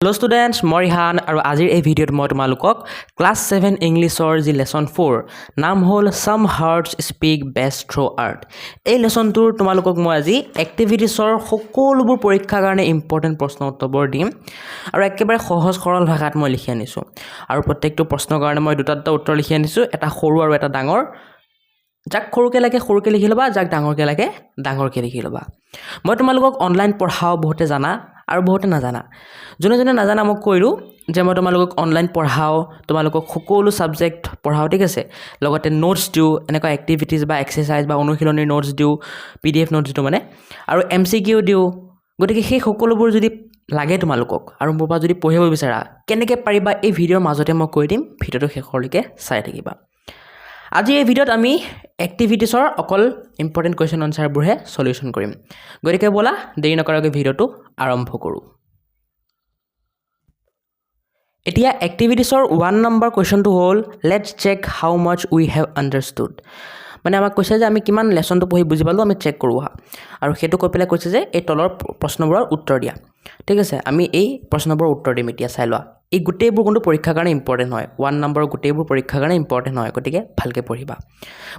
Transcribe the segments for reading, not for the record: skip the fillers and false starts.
Hello students, মই ৰিহান আৰু আজিৰ এই ভিডিঅ'ত মই তোমালোকক ক্লাছ 7 ইংলিছৰ যি লেসন 4 নাম হ'ল Some Hearts Speak Best Through Art। এই লেসনটোৰ তোমালোকক মই আজি এক্টিভিটিছৰ সকলোবোৰ পৰীক্ষাৰ কাৰণে ইম্পৰ্টেণ্ট প্ৰশ্ন উত্তৰবোৰ দিম আৰু একেবাৰে সহজ সৰল ভাষাত মই লিখি আনিছোঁ আৰু প্ৰত্যেকটো প্ৰশ্নৰ কাৰণে মই দুটা উত্তৰ লিখি আনিছোঁ, এটা সৰু আৰু এটা ডাঙৰ। যাক সৰুকৈ লাগে সৰুকৈ লিখি ল'বা, যাক ডাঙৰকৈ লাগে ডাঙৰকৈ লিখি ল'বা। মই তোমালোকক অনলাইন পঢ়াও, বহুতে জানা আৰু বহুতে নাজানা। যোনে নাজানা মোক কৈ দিওঁ যে মই তোমালোকক অনলাইন পঢ়াও, তোমালোকক সকলো ছাবজেক্ট পঢ়াও, ঠিক আছে। লগতে নোটছ দিওঁ, এনেকুৱা এক্টিভিটিজ বা এক্সাৰচাইজ বা অনুশীলনীৰ নোটছ দিওঁ, PDF নোটছ দিওঁ মানে, আৰু MCQ দিওঁ। গতিকে সেই সকলোবোৰ যদি লাগে তোমালোকক আৰু মোৰ পৰা যদি পঢ়িব বিচাৰা, কেনেকৈ পাৰিবা এই ভিডিঅ'ৰ মাজতে মই কৈ দিম, ভিডিঅ'টো শেষলৈকে চাই থাকিবা। আজি এই ভিডিঅ'ত আমি এক্টিভিটিছৰ অকল ইম্পৰ্টেণ্ট কুৱেশ্যন আনচাৰবোৰহে সলিউশ্যন কৰিম। গতিকে ব'লা দেৰি নকৰাকৈ ভিডিঅ'টো আৰম্ভ কৰোঁ। এতিয়া এক্টিভিটিছৰ 1 নম্বৰ কুৱেশ্যনটো হ'ল let's check how much we have understood. মানে আমাক কৈছে যে আমি কিমান লেচনটো পঢ়ি বুজি পালোঁ, আমি চেক কৰোঁ আৰু সেইটো কৈ পেলাই কৈছে যে এই তলৰ প্ৰশ্নবোৰৰ উত্তৰ দিয়া। ঠিক আছে, আমি এই প্ৰশ্নবোৰৰ উত্তৰ দিম। এতিয়া চাই লোৱা, এই গোটেইবোৰ কিন্তু পৰীক্ষাৰ কাৰণে ইম্পৰ্টেণ্ট হয়। 1 নম্বৰৰ গোটেইবোৰ পৰীক্ষাৰ কাৰণে ইম্পৰ্টেণ্ট হয়, গতিকে ভালকৈ পঢ়িবা।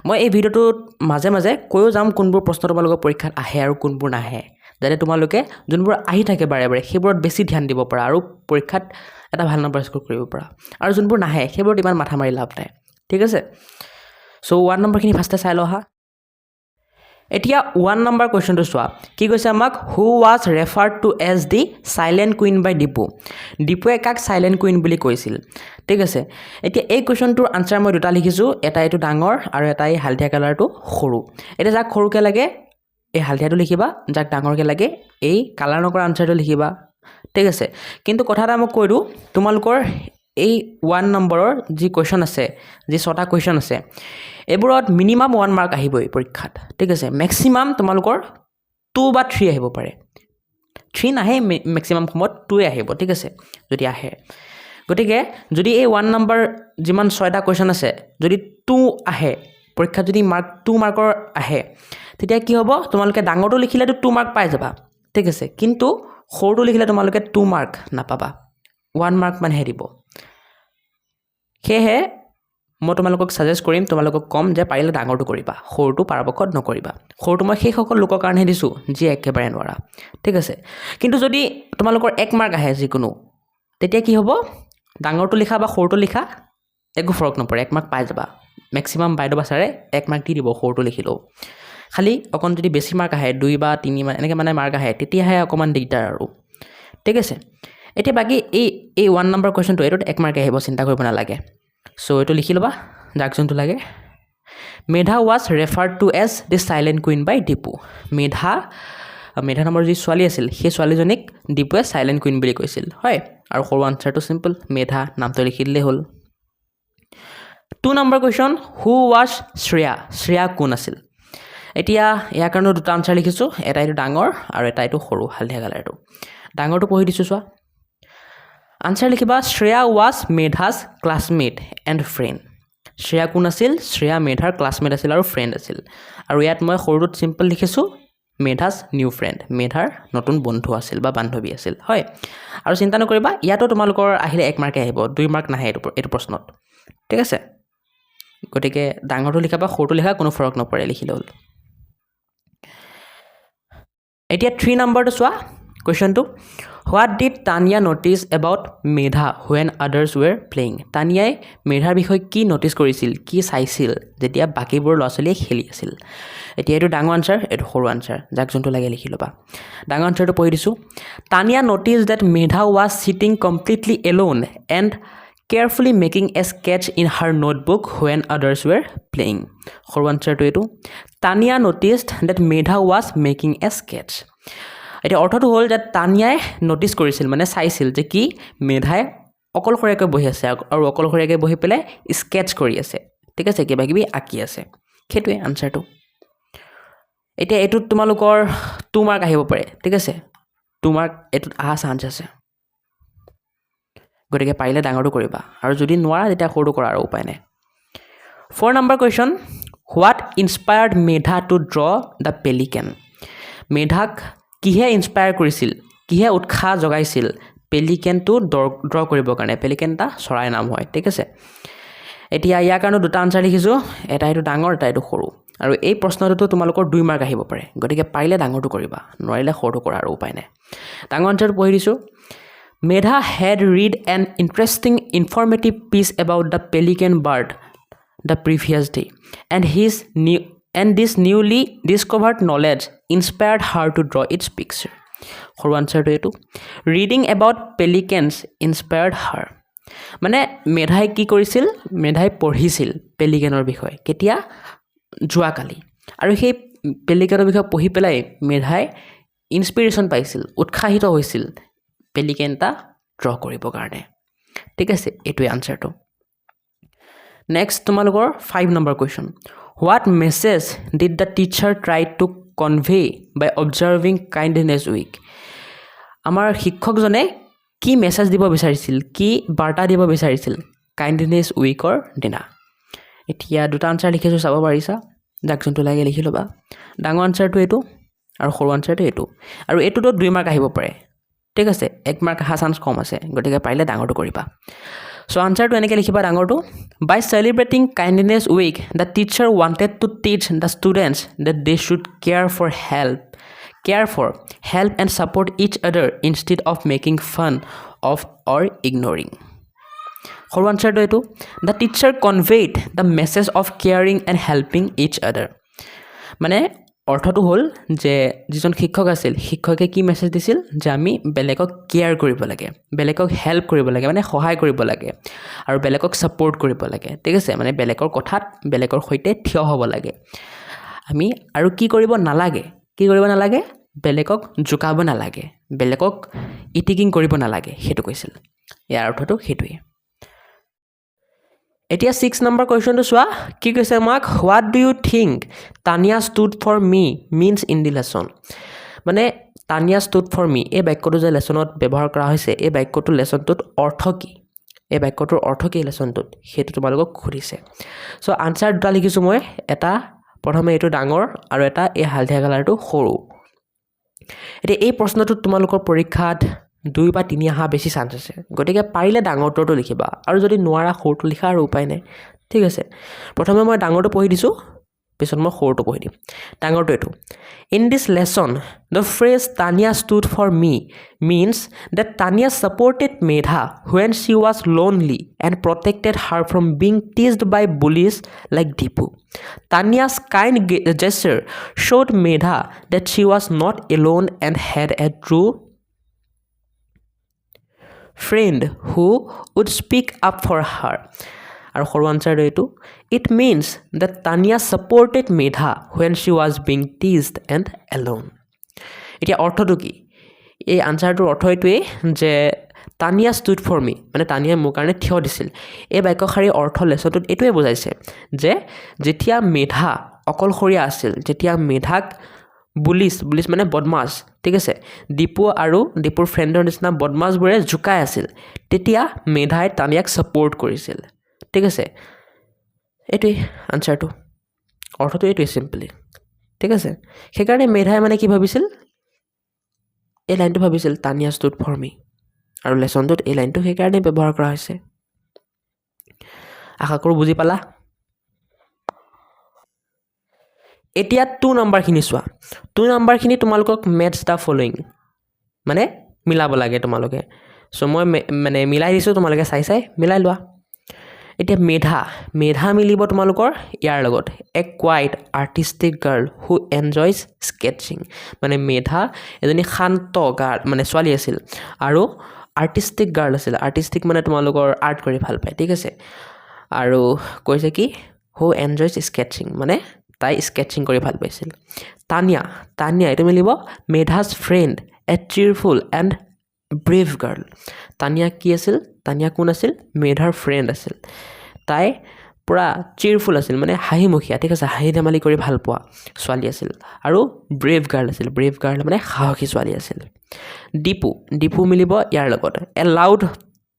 মই এই ভিডিঅ'টোত মাজে মাজে কৈও যাম কোনবোৰ প্ৰশ্ন তোমালোকৰ পৰীক্ষাত আহে আৰু কোনবোৰ নাহে, যাতে তোমালোকে যোনবোৰ আহি থাকে বাৰে বাৰে সেইবোৰত বেছি ধ্যান দিব পাৰা আৰু পৰীক্ষাত এটা ভাল নম্বৰ স্ক'ৰ কৰিব পাৰা। আৰু যোনবোৰ নাহে সেইবোৰত ইমান মাথা মাৰি লাভ নাই, ঠিক আছে। চ' 1 নম্বৰখিনি ফাৰ্ষ্টে চাই লওঁ এতিয়া 1 নম্বৰ কুৱেশ্যনটো চোৱা, কি কৈছে আমাক, who was referred to as the silent queen by Dipu. ডিপুৱে কাক চাইলেণ্ট কুইন বুলি কৈছিল, ঠিক আছে। এতিয়া এই কুৱেশ্যনটোৰ আনচাৰ মই দুটা লিখিছোঁ, এটা এইটো ডাঙৰ আৰু এটা এই হালধীয়া কালাৰটো সৰু। এতিয়া যাক সৰুকৈ লাগে এই হালধীয়াটো লিখিবা, যাক ডাঙৰকৈ লাগে এই কালাৰ নকৰা আনচাৰটো লিখিবা, ঠিক আছে। কিন্তু কথা এটা মই কৈ দিওঁ, তোমালোকৰ এই 1 নম্বৰৰ যি কুৱেশ্যন আছে, যি 6টা কুৱেশ্যন আছে, এইবোৰত মিনিমাম 1 মাৰ্ক আহিবই পৰীক্ষাত, ঠিক আছে। মেক্সিমাম তোমালোকৰ 2 বা 3 আহিব পাৰে। 3 নাহে, মেক্সিমাম সময়ত 2 আহিব, ঠিক আছে, যদি আহে। গতিকে যদি এই 1 নম্বৰ যিমান 6টা কুৱেশ্যন আছে, যদি 2 আহে পৰীক্ষাত, যদি 2 মাৰ্কৰ আহে, তেতিয়া কি হ'ব, তোমালোকে ডাঙৰটো লিখিলেতো 2 মাৰ্ক পাই যাবা, ঠিক আছে। কিন্তু সৰুটো লিখিলে তোমালোকে 2 মাৰ্ক নাপাবা, 1 মাৰ্ক মানহে দিব। সেয়েহে মই তোমালোকক ছাজেষ্ট কৰিম, তোমালোকক ক'ম যে পাৰিলে ডাঙৰটো কৰিবা, সৰুটো পৰাপক্ষত নকৰিবা। সৰুটো মই সেইসকল লোকৰ কাৰণে দিছোঁ যি একেবাৰে নোৱাৰা, ঠিক আছে। কিন্তু যদি তোমালোকৰ 1 মাৰ্ক আহে যিকোনো, তেতিয়া কি হ'ব, ডাঙৰটো লিখা বা সৰুটো লিখা একো ফৰক নপৰে, 1 মাৰ্ক পাই যাবা। মেক্সিমাম বাইদেউ বা ছাৰে 1 মাৰ্ক দি দিব সৰুটো লিখিলেও। খালি অকণ যদি বেছি মাৰ্ক আহে, 2 বা 3 মান এনেকৈ মানে মাৰ্ক আহে, তেতিয়াহে অকণমান দিগদাৰ আৰু, ঠিক আছে। এতিয়া বাকী এই 1 নম্বৰ কুৱেশ্যনটো এইটোত 1 মাৰ্ক আহিব, চিন্তা কৰিব নালাগে। চ' এইটো লিখি ল'বা, যাক যোনটো লাগে। Medha was referred to as the silent queen by Dipu. Medha নামৰ যি ছোৱালী আছিল, সেই ছোৱালীজনীক ডিপুৱে চাইলেণ্ট কুইন বুলি কৈছিল, হয়। আৰু সৰু আনচাৰটো চিম্পল, মেধা নামটো লিখি দিলেই হ'ল। 2 number question, who was Shreya. Shreya কোন আছিল? এতিয়া ইয়াৰ কাৰণেও দুটা আনচাৰ লিখিছোঁ, এটা এইটো ডাঙৰ আৰু এটা এইটো সৰু হালধীয়া কালাৰটো। ডাঙৰটো পঢ়ি দিছোঁ চোৱা, আনচাৰ লিখিবা, Shreya was Medha's classmate and friend. Shreya কোন আছিল? শ্ৰেয়া মেধাৰ ক্লাছমেট আছিল আৰু ফ্ৰেণ্ড আছিল। আৰু ইয়াত মই সৰুটোত চিম্পল লিখিছোঁ, মেধাজ নিউ ফ্ৰেণ্ড, মেধাৰ নতুন বন্ধু আছিল বা বান্ধৱী আছিল, হয়। আৰু চিন্তা নকৰিবা, ইয়াতো তোমালোকৰ আহিলে 1 মাৰ্কে আহিব, 2 মাৰ্ক নাহে এইটো প্ৰশ্নত, ঠিক আছে। গতিকে ডাঙৰটো লিখা বা সৰুটো লিখা কোনো ফৰক নপৰে, লিখিলে হ'ল। এতিয়া 3 নম্বৰটো চোৱা কুৱেশ্যনটো, what did Tania notice about Medha when others were playing. তানিয়াই মেধাৰ বিষয়ে কি ন'টিছ কৰিছিল, কি চাইছিল যেতিয়া বাকীবোৰ ল'ৰা ছোৱালীয়ে খেলি আছিল। এতিয়া এইটো ডাঙৰ আনচাৰ, এইটো সৰু আনচাৰ, যাক যোনটো লাগে লিখি ল'বা। ডাঙৰ আনচাৰটো পঢ়ি দিছোঁ, Tania notice that Medha was sitting completely alone and carefully making a sketch in her notebook when others were playing. সৰু আনচাৰটো এইটো, Tania noticed that Medha was making a sketch. এতিয়া অৰ্থটো হ'ল যে তানিয়াই ন'টিছ কৰিছিল, মানে চাইছিল যে কি মেধাই অকলশৰীয়াকৈ বহি আছে আৰু অকলশৰীয়াকৈ বহি পেলাই স্কেটছ কৰি আছে, ঠিক আছে, কিবা কিবি আঁকি আছে, সেইটোৱে আনচাৰটো। এতিয়া এইটোত তোমালোকৰ 2 মাৰ্ক আহিব পাৰে, ঠিক আছে, 2 মাৰ্ক এইটোত অহা চান্স আছে। গতিকে পাৰিলে ডাঙৰটো কৰিবা, আৰু যদি নোৱাৰা তেতিয়া সৰুটো কৰা, আৰু উপায় নাই। 4 নম্বৰ কুৱেশ্যন, হোৱাট ইনস্পায়াৰ্ড মেধা টু ড্ৰ দ্য পেলিকেন। মেধাক কিহে ইনস্পায়াৰ কৰিছিল, কিহে উৎসাহ জগাইছিল পেলিকেনটো ড্ৰ কৰিবৰ কাৰণে পেলিকেন এটা চৰাই নাম হয় ঠিক আছে এতিয়া ইয়াৰ কাৰণে দুটা আনসাৰ লিখিছো এটা এইটো ডাঙৰ এটা এইটো সৰু আৰু এই প্ৰশ্নটো তোমালোকৰ 2 মাৰ্ক আহিব পাৰে গতিকে পাৰিলে ডাঙৰটো কৰিবা নোৱাৰিলে সৰুটো কৰা আৰু উপায় নাই ডাঙৰ আনসাৰটো পঢ়ি দিছো Medha had read an interesting informative piece about the pelican bird the previous day and this newly discovered knowledge inspired her to draw its picture সৰু আনসাৰটো এইটো reading about pelicans inspired her মানে মেধাই কি কৰিছিল মেধাই পঢ়িছিল পেলিকেনৰ বিষয়ে কেতিয়া জুৱাকালি আৰু সেই পেলিকেনৰ বিষয়ে পঢ়ি পেলাই মেধাই ইনস্পিৰেচন পাইছিল উৎসাহিত হৈছিল পেলিকেন এটা ড্ৰ কৰিবৰ কাৰণে ঠিক আছে এইটোৱে আনসাৰটো নেক্সট তোমালোকৰ 5 number question What message did the teacher try to convey by observing kindness week আমাৰ শিক্ষকজনে কি মেছেজ দিব বিচাৰিছিল কি বাৰ্তা দিব বিচাৰিছিল কাইণ্ডনেছ উইকৰ দিনা এতিয়া দুটা আনসাৰ লিখিছো চাব পাৰিছা যাক যোনটো লাগে লিখি লবা ডাঙৰ আনসাৰটো এইটো আৰু সৰু আনসাৰটো এইটো আৰু এইটোতো 2 মাৰ্ক আহিব পাৰে ঠিক আছে 1 মাৰ্ক অহা চান্স কম আছে গতিকে পাৰিলে ডাঙৰটো কৰিবা সো আনসাৰটো এনেকৈ লিখিবা ডাঙৰটো by celebrating kindness week the teacher wanted to teach the students that they should care for help and support each other instead of making fun of or ignoring সৰু আনসাৰটো এইটো the teacher conveyed the message of caring and helping each other মানে অৰ্থটো হ'ল যে যিজন শিক্ষক আছিল শিক্ষকে কি মেছেজ দিছিল যে আমি বেলেগক কেয়াৰ কৰিব লাগে বেলেগক হেল্প কৰিব লাগে মানে সহায় কৰিব লাগে আৰু বেলেগক সাপোৰ্ট কৰিব লাগে ঠিক আছে মানে বেলেগৰ কথাত বেলেগৰ সৈতে থিয় হ'ব লাগে আমি আৰু কি কৰিব নালাগে বেলেগক জুকাব নালাগে বেলেগক ইটিকিং কৰিব নালাগে হেতু কৈছিল ইয়াৰ অৰ্থটো হেতুই এতিয়া 6 নম্বৰ কোৱেশ্চনটো চোৱা কি কৈছে আমাক what do you think Tanya stood for me means in the lesson মানে Tanya stood for me এই বাক্যটো যে লেসনত ব্যৱহাৰ কৰা হৈছে এই বাক্যটো লেসনটোত অৰ্থ কি এই বাক্যটোৰ অৰ্থ কি লেসনটোত হেতু তোমালোকক খুৰিছে সো আনসাৰ দুটা লিখিছো মই এটা প্ৰথমে এইটো ডাঙৰ আৰু এটা এই হালধীয়া কালাৰটো সৰু এতিয়া এই প্ৰশ্নটো তোমালোকৰ পৰীক্ষাত 2 বা 3 আহা বেছি চান্স আছে গতিকে পাৰিলে ডাঙৰটো লিখিবা আৰু যদি নোৱাৰা সৰুটো লিখা আৰু উপায় নাই ঠিক আছে প্ৰথমে মই ডাঙৰটো পঢ়ি দিছো পিছত মই সৰুটো পঢ়ি দিম ডাঙৰটো এটো in this lesson the phrase Tanya stood for me means that Tanya supported Medha when she was lonely and protected her from being teased by bullies like Dipu Tanya's kind gesture showed Medha that she was not alone and had a true friend who would speak up for her আৰু সৰু answer এইটো it means that Tanya supported Medha when she was being teased and alone এতিয়া অৰ্থটো কি এই আনসাৰটোৰ অৰ্থ এইটোৱে যে Tanya stood for me মানে তানিয়া মোৰ কাৰণে থিয় দিছিল এই বাক্যশাৰী অৰ্থ লেসনটোত এইটোৱে বুজাইছে যে যেতিয়া মেধা অকলশৰীয়া আছিল যেতিয়া মেধাক বুলিছ মানে বদমাছ ঠিক আছে দীপু আৰু দীপুৰ ফ্ৰেণ্ডৰ নিচিনা বদমাছবোৰে জুকাই আছিল তেতিয়া মেধাই তানিয়াক সাপোৰ্ট কৰিছিল ঠিক আছে এইটোই আনসাৰটো অৰ্থটো এইটোই সিম্পলি ঠিক আছে সেইকাৰণে মেধাই মানে কি ভাবিছিল এই লাইনটো ভাবিছিল তানিয়া stood for me আৰু লেসনটোত এই লাইনটো সেইকাৰণে ব্যৱহাৰ কৰা হৈছে আশা কৰো বুজি পালা এতিয়া 2 নম্বৰ খিনি চোৱা 2 নম্বৰ খিনি তোমালোকক match the following মানে মিলাব লাগে তোমালোকে সো মই মানে মিলাই দিছো তোমালোকে চাই মিলাই লোৱা এতিয়া মেধা মিলিব তোমালোকৰ ইয়াৰ লগত a quiet artistic girl who enjoys sketching মানে মেধা এজনী শান্ত মানে ছোৱালী আছিল আৰু artistic girl আছিল artistic মানে তোমালোকৰ আৰ্ট কৰি ভাল পায় ঠিক আছে আৰু কৈছে কি who enjoys sketching মানে তাই স্কেচিং কৰি ভাল পাইছিল তানিয়া এটা মিলিব মেধা's friend a cheerful and brave girl Tania কি আছিল তানিয়া কোন আছিল মেধাৰ ফ্ৰেণ্ড আছিল তাই পুৰা cheerful আছিল মানে হাঁহিমুখীয়া ঠিক আছে হাঁহি ধেমালি কৰি ভাল পোৱা ছোৱালী আছিল আৰু brave girl আছিল brave girl মানে সাহসী ছোৱালী আছিল দীপু মিলিব ইয়াৰ লগত a loud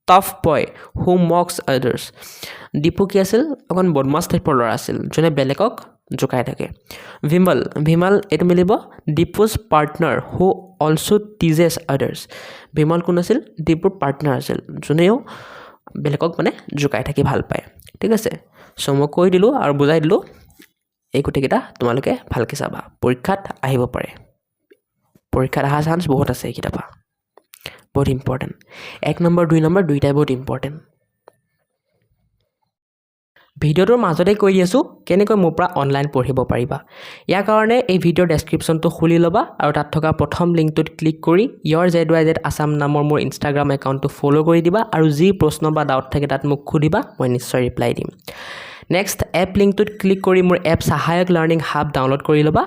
tough boy who mocks others Dipu কি আছিল অকন বদমাছ টাইপৰ ল'ৰা আছিল যোনে বেলেগক জোকাই থাকে ভিমল এইটো মিলিব দীপুজ পাৰ্টনাৰ হু অলছো টিজেছ আদাৰ্ছ ভিমল কোন আছিল দীপুৰ পাৰ্টনাৰ আছিল যোনেও বেলেগক মানে জোকাই থাকি ভাল পায় ঠিক আছে সো মই কৈ দিলোঁ আৰু বুজাই দিলোঁ এই গোটেইকেইটা তোমালোকে ভালকৈ চাবা পৰীক্ষাত আহিব পাৰে পৰীক্ষাত অহা চান্স বহুত আছে এইকেইটা পৰা বহুত ইম্পৰ্টেণ্ট 1 নম্বৰ 2 নম্বৰ দুইটাই বহুত ইম্পৰ্টেণ্ট ভিডিঅ'টোৰ মাজতে কৈ দি আছোঁ কেনেকৈ মোৰ পৰা অনলাইন পঢ়িব পাৰিবা ইয়াৰ কাৰণে এই ভিডিঅ'ৰ ডেছক্ৰিপশ্যনটো খুলি ল'বা আৰু তাত থকা প্ৰথম লিংকটোত ক্লিক কৰি ইয়ৰ ZYZ আছাম নামৰ মোৰ ইনষ্টাগ্ৰাম একাউণ্টটো ফ'ল' কৰি দিবা আৰু যি প্ৰশ্ন বা ডাউট থাকে তাত মোক সুধিবা মই নিশ্চয় ৰিপ্লাই দিম নেক্সট এপ লিংকটোত ক্লিক কৰি মোৰ এপ সহায়ক লাৰ্ণিং হাব ডাউনলোড কৰি ল'বা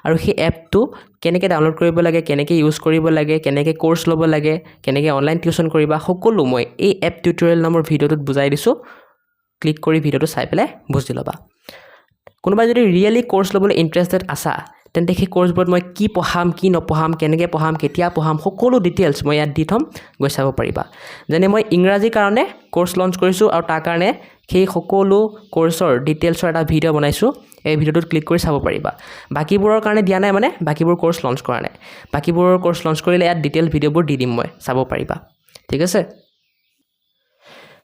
আৰু সেই এপটো কেনেকৈ ডাউনলোড কৰিব লাগে কেনেকৈ ইউজ কৰিব লাগে কেনেকৈ কোৰ্চ ল'ব লাগে কেনেকৈ অনলাইন টিউশ্যন কৰিবা সকলো মই এই এপ টিউটৰিয়েল নামৰ ভিডিঅ'টোত বুজাই দিছোঁ ক্লিক কৰি ভিডিঅ'টো চাই পেলাই বুজি ল'বা কোনোবাই যদি ৰিয়েলি কোৰ্চ ল'বলৈ ইণ্টাৰেষ্টেড আছা তেন্তে সেই কোৰ্চবোৰত মই কি পঢ়াম কি নপঢ়াম কেনেকৈ পঢ়াম কেতিয়া পঢ়াম সকলো ডিটেইলছ মই ইয়াত দি থ'ম গৈ চাব পাৰিবা যেনে মই ইংৰাজীৰ কাৰণে কোৰ্চ লঞ্চ কৰিছোঁ আৰু তাৰ কাৰণে সেই সকলো কোৰ্চৰ ডিটেইলছৰ এটা ভিডিঅ' বনাইছোঁ এই ভিডিঅ'টোত ক্লিক কৰি চাব পাৰিবা বাকীবোৰৰ কাৰণে দিয়া নাই মানে বাকীবোৰ কোৰ্চ লঞ্চ কৰা নাই বাকীবোৰৰ কোৰ্চ লঞ্চ কৰিলে ইয়াত ডিটেইল ভিডিঅ'বোৰ দি দিম মই চাব পাৰিবা ঠিক আছে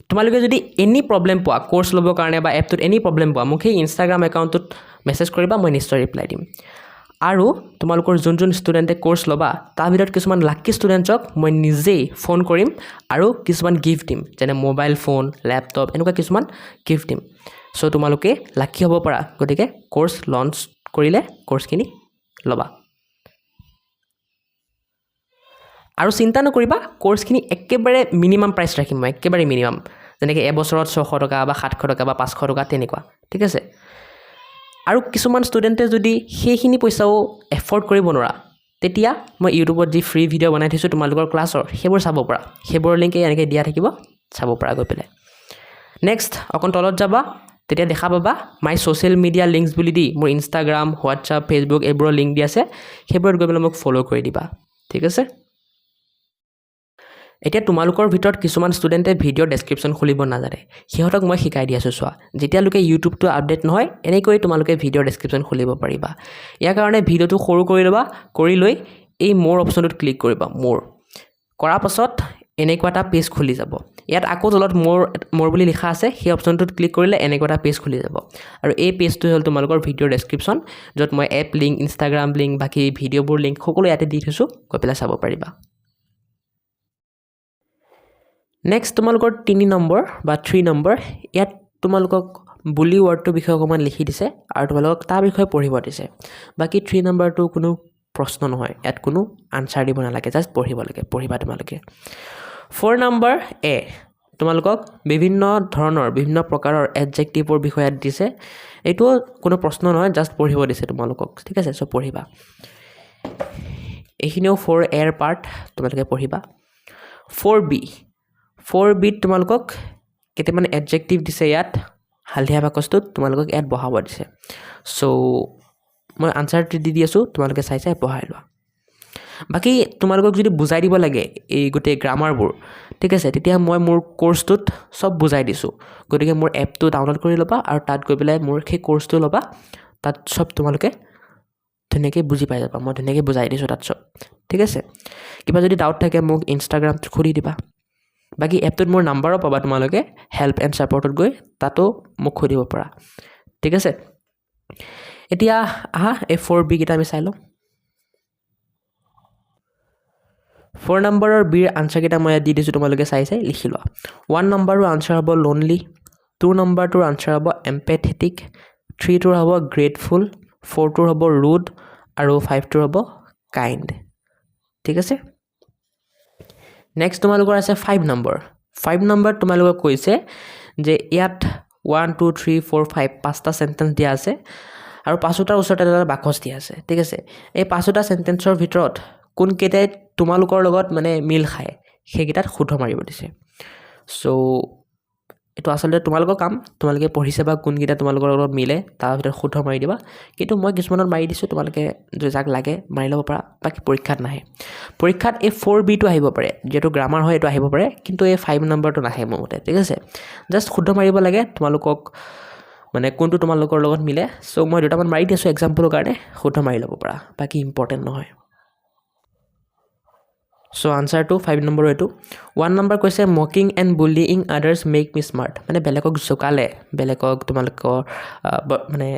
তোমালোকে যদি এনি প্ৰব্লেম পোৱা কোৰ্চ ল'বৰ কাৰণে বা এপটোত এনি প্ৰব্লেম পোৱা মোক সেই ইনষ্টাগ্ৰাম একাউণ্টটোত মেছেজ কৰিবা মই নিশ্চয় ৰিপ্লাই দিম আৰু তোমালোকৰ যোন ষ্টুডেণ্টে কোৰ্চ ল'বা তাৰ ভিতৰত কিছুমান লাকি ষ্টুডেণ্টছক মই নিজেই ফোন কৰিম আৰু কিছুমান গিফ্ট দিম যেনে মোবাইল ফোন লেপটপ এনেকুৱা কিছুমান গিফ্ট দিম চ' তোমালোকে লাকি হ'ব পাৰা গতিকে কোৰ্চ লঞ্চ কৰিলে কোৰ্চখিনি ল'বা আৰু চিন্তা নকৰিবা কোৰ্চখিনি একেবাৰে মিনিমাম প্ৰাইচ ৰাখিম মই একেবাৰে মিনিমাম যেনেকৈ এবছৰত 600 টকা বা 700 টকা বা 500 টকা তেনেকুৱা ঠিক আছে আৰু কিছুমান ষ্টুডেণ্টে যদি সেইখিনি পইচাও এফৰ্ড কৰিব নোৱাৰা তেতিয়া মই ইউটিউবত যি ফ্ৰী ভিডিঅ' বনাই থৈছোঁ তোমালোকৰ ক্লাছৰ সেইবোৰ চাব পাৰা সেইবোৰৰ লিংক এনেকৈ দিয়া থাকিব চাব পাৰা গৈ পেলাই নেক্সট অকণ তলত যাবা তেতিয়া দেখা পাবা মাই ছ'চিয়েল মিডিয়া লিংকছ বুলি দি মোৰ ইনষ্টাগ্ৰাম হোৱাটছআপ ফেচবুক এইবোৰৰ লিংক দি আছে সেইবোৰত গৈ পেলাই মোক ফ'ল' কৰি দিবা ঠিক আছে এতিয়া তোমালোকৰ ভিতৰত কিছুমান ষ্টুডেণ্টে ভিডিঅ'ৰ ডেছক্ৰিপশ্যন খুলিব নাজানে সিহঁতক মই শিকাই দি আছোঁ চোৱা যেতিয়ালৈকে ইউটিউবটো আপডেট নহয় এনেকৈ তোমালোকে ভিডিঅ'ৰ ডেছক্ৰিপশ্যন খুলিব পাৰিবা ইয়াৰ কাৰণে ভিডিঅ'টো সৰু কৰি ল'বা কৰি লৈ এই মোৰ অপশ্যনটোত ক্লিক কৰিবা মোৰ কৰাৰ পাছত এনেকুৱা এটা পেজ খুলি যাব ইয়াত আকৌ তলত মোৰ বুলি লিখা আছে সেই অপশ্যনটোত ক্লিক কৰিলে এনেকুৱা এটা পেজ খুলি যাব আৰু এই পেজটো হ'ল তোমালোকৰ ভিডিঅ'ৰ ডেছক্ৰিপশ্যন য'ত মই এপ লিংক ইনষ্টাগ্ৰাম লিংক বাকী ভিডিঅ'বোৰ লিংক সকলো ইয়াতে দি থৈছোঁ গৈ পেলাই চাব পাৰিবা নেক্সট তোমালোকৰ 3 নম্বৰ বা 3 নম্বৰ ইয়াত তোমালোকক বুলি ৱৰ্ডটোৰ বিষয়ে অকণমান লিখি দিছে আৰু তোমালোকক তাৰ বিষয়ে পঢ়িব দিছে বাকী 3 নম্বৰটো কোনো প্ৰশ্ন নহয় ইয়াত কোনো আনচাৰ দিব নালাগে জাষ্ট পঢ়িব লাগে পঢ়িবা তোমালোকে 4 নম্বৰ এ তোমালোকক বিভিন্ন প্ৰকাৰৰ এডজেক্টিভৰ বিষয়ে ইয়াত দিছে এইটো কোনো প্ৰশ্ন নহয় জাষ্ট পঢ়িব দিছে তোমালোকক ঠিক আছে চ' পঢ়িবা এইখিনিও 4 এৰ পাৰ্ট তোমালোকে পঢ়িবা 4b তোমালোকক কেইটামান এডজেক্টিভ দিছে ইয়াত হালধীয়া বাকচটোত তোমালোকক ইয়াত বহাব দিছে চ' মই আনচাৰটো দি আছোঁ তোমালোকে চাই বহাই লোৱা বাকী তোমালোকক যদি বুজাই দিব লাগে এই গোটেই গ্ৰামাৰবোৰ ঠিক আছে তেতিয়া মই মোৰ কোৰ্চটোত চব বুজাই দিছোঁ গতিকে মোৰ এপটো ডাউনলোড কৰি ল'বা আৰু তাত গৈ পেলাই মোৰ সেই কোৰ্চটো ল'বা তাত চব তোমালোকে ধুনীয়াকৈ বুজি পাই যাবা মই ধুনীয়াকৈ বুজাই দিছোঁ তাত চব ঠিক আছে কিবা যদি ডাউট থাকে মোক ইনষ্টাগ্ৰামত খুলি দিবা বাকী এপটোত মোৰ নাম্বাৰো পাবা তোমালোকে হেল্প এণ্ড ছাপৰ্টত গৈ তাতো মোক সুধিব পাৰা ঠিক আছে এতিয়া আহা এই 4b কেইটা আমি চাই লওঁ 4 নম্বৰৰ বিৰ আনচাৰকেইটা মই ইয়াত দি দিছোঁ তোমালোকে চাই লিখি লোৱা 1 নম্বৰৰ আনচাৰ হ'ব lonely 2 নম্বৰটোৰ আনচাৰ হ'ব empathetic 3টোৰ হ'ব grateful 4টোৰ হ'ব rude আৰু 5টোৰ হ'ব kind ঠিক আছে নেক্সট তোমালোকৰ আছে 5 নম্বৰ তোমালোকক কৈছে যে ইয়াত 1 2 3 4 5 পাঁচটা সেন্টেন্স দিয়া আছে আৰু পাঁচটাৰ ওচৰতে এটা বাকচ দিয়া আছে ঠিক আছে এই পাঁচটা সেন্টেন্সৰ ভিতৰত কোন কেইটাই তোমালোকৰ লগত মানে মিল খায় সেইকেইটাত শুদ্ধ মাৰিব দিছে চ' এইটো আচলতে তোমালোকৰ কাম তোমালোকে পঢ়িছে বা কোনকেইটা তোমালোকৰ লগত মিলে তাৰ ভিতৰত শুদ্ধ মাৰি দিবা কিন্তু মই কিছুমানত মাৰি দিছোঁ তোমালোকে যাক লাগে মাৰি ল'ব পাৰা বাকী পৰীক্ষাত নাহে পৰীক্ষাত এই 4bটো আহিব পাৰে যেটো গ্ৰামাৰ হয় এইটো আহিব পাৰে কিন্তু এই 5 নম্বৰটো নাহে মোৰ মতে ঠিক আছে জাষ্ট শুদ্ধ মাৰিব লাগে তোমালোকক মানে কোনটো তোমালোকৰ লগত মিলে চ' মই দুটামান মাৰি দিছোঁ এক্সাম্পলৰ কাৰণে শুদ্ধ মাৰি ল'ব পাৰা বাকী ইম্পৰ্টেণ্ট নহয় চ' আনচাৰটো 5 নম্বৰ এইটো 1 নম্বৰ কৈছে mocking and bullying others make me smart মানে বেলেগক জোকালে বেলেগক তোমালোকৰ মানে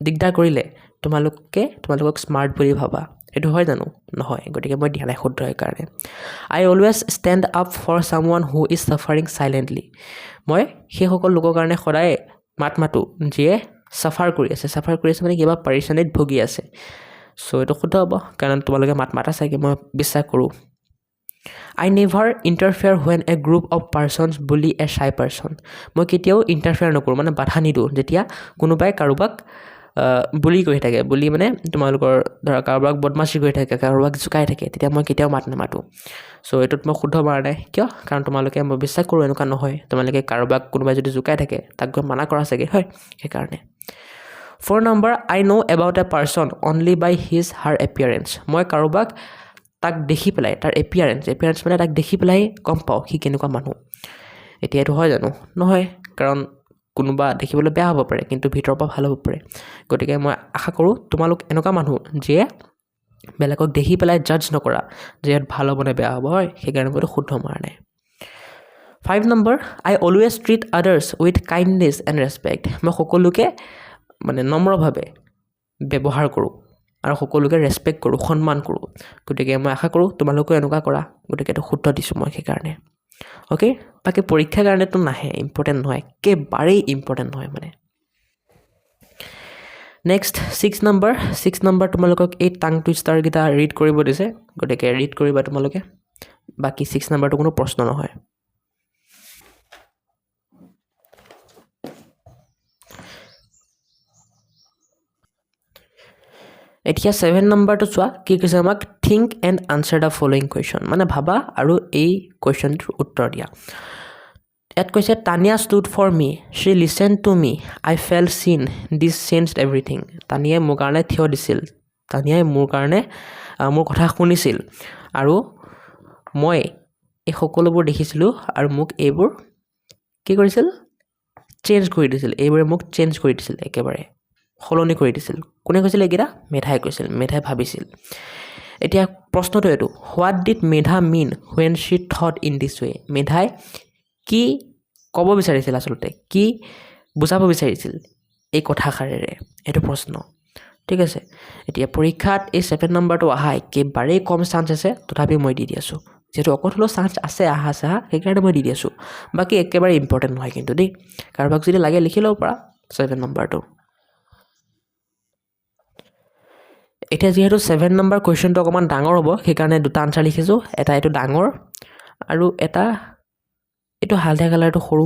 দিগদাৰ কৰিলে তোমালোকক স্মাৰ্ট বুলি ভাবা এইটো হয় জানো নহয় গতিকে মই দিয়া নাই শুদ্ধ সেইকাৰণে I always stand up for someone who is suffering silently মই সেইসকল লোকৰ কাৰণে সদায় মাত মাতোঁ যিয়ে ছাফাৰ কৰি আছে মানে কিবা পাৰিশ্ৰাণিত ভুগি আছে চ' এইটো শুদ্ধ হ'ব কাৰণ তোমালোকে মাত মাতা চাগে মই বিশ্বাস কৰোঁ I never interfere when a group of persons বুলি এ চাই পাৰ্চন মই কেতিয়াও ইণ্টাৰফেয়াৰ নকৰোঁ মানে বাধা নিদিওঁ যেতিয়া কোনোবাই কাৰোবাক বুলি কৰি থাকে বুলি মানে তোমালোকৰ ধৰা কাৰোবাক বদমাচি কৰি থাকে কাৰোবাক জোকাই থাকে তেতিয়া মই কেতিয়াও মাত নামাতোঁ চ' এইটোত মই শুদ্ধ মাৰা নাই কিয় কাৰণ তোমালোকে মই বিশ্বাস কৰোঁ এনেকুৱা নহয় তোমালোকে কাৰোবাক কোনোবাই যদি জোকাই থাকে তাক গৈ মানা কৰা চাগে হয় সেইকাৰণে 4 নম্বৰ I know' about a person only by his her appearance মই কাৰোবাক তাক দেখি পেলাই তাৰ এপিয়াৰেঞ্চ মানে তাক দেখি পেলাই গম পাওঁ সি কেনেকুৱা মানুহ এতিয়া এইটো হয় জানো নহয় কাৰণ কোনোবা দেখিবলৈ বেয়া হ'ব পাৰে কিন্তু ভিতৰৰ পৰা ভাল হ'ব পাৰে গতিকে মই আশা কৰোঁ তোমালোক এনেকুৱা মানুহ যিয়ে বেলেগক দেখি পেলাই জাজ নকৰা যে ইয়াত ভাল হ'ব নে বেয়া হ'ব হয় সেইকাৰণে মইতো শুদ্ধ মাৰা নাই 5 number I always treat others with kindness and respect মই সকলোকে মানে নম্ৰভাৱে ব্যৱহাৰ কৰোঁ আৰু সকলোকে ৰেচপেক্ট কৰোঁ সন্মান কৰোঁ গতিকে মই আশা কৰোঁ তোমালোকেও এনেকুৱা কৰা গতিকে এইটো শুদ্ধ দিছোঁ মই সেইকাৰণে অ'কে বাকী পৰীক্ষাৰ কাৰণেতো নাহে ইম্পৰ্টেণ্ট নহয় একেবাৰেই ইম্পৰ্টেণ্ট নহয় মানে নেক্সট 6 নম্বৰ তোমালোকক এই টাং টুইষ্টাৰকেইটা ৰিড কৰিব দিছে গতিকে ৰিড কৰিবা তোমালোকে বাকী 6 নম্বৰটো কোনো প্ৰশ্ন নহয় এতিয়া 7 নম্বৰটো চোৱা কি কৈছে আমাক think and answer the following question মানে ভাবা আৰু এই কুৱেশ্যনটোৰ উত্তৰ দিয়া ইয়াত কৈছে Tania stood for me she listen to me I felt seen this changed everything তানিয়াই মোৰ কাৰণে থিয় দিছিল তানিয়াই মোৰ কাৰণে মোৰ কথা শুনিছিল আৰু মই এই সকলোবোৰ দেখিছিলোঁ আৰু মোক এইবোৰ কি কৰিছিল চেঞ্জ কৰি দিছিল এইবোৰে মোক চেঞ্জ কৰি দিছিল একেবাৰে সলনি কৰি দিছিল কোনে কৈছিল এইকেইটা মেধাই কৈছিল মেধাই ভাবিছিল এতিয়া প্ৰশ্নটো এইটো what did Medha mean when she thought in this way মেধাই কি ক'ব বিচাৰিছিল আচলতে কি বুজাব বিচাৰিছিল এই কথাষাৰেৰে এইটো প্ৰশ্ন ঠিক আছে এতিয়া পৰীক্ষাত এই 7 নম্বৰটো অহা একেবাৰেই কম চান্স আছে তথাপি মই দি আছোঁ যিহেতু অকল হ'লেও চান্স আছে আহা সেইকাৰণে মই দি আছোঁ বাকী একেবাৰে ইম্পৰ্টেণ্ট নহয় কিন্তু দেই কাৰোবাক যদি লাগে লিখি ল'ব পাৰা 7 নম্বৰটো এতিয়া যিহেতু 7 নম্বৰ কুৱেশ্যনটো অকণমান ডাঙৰ হ'ব সেইকাৰণে দুটা আনচাৰ লিখিছোঁ এটা এইটো ডাঙৰ আৰু এটা এইটো হালধীয়া কালাৰটো সৰু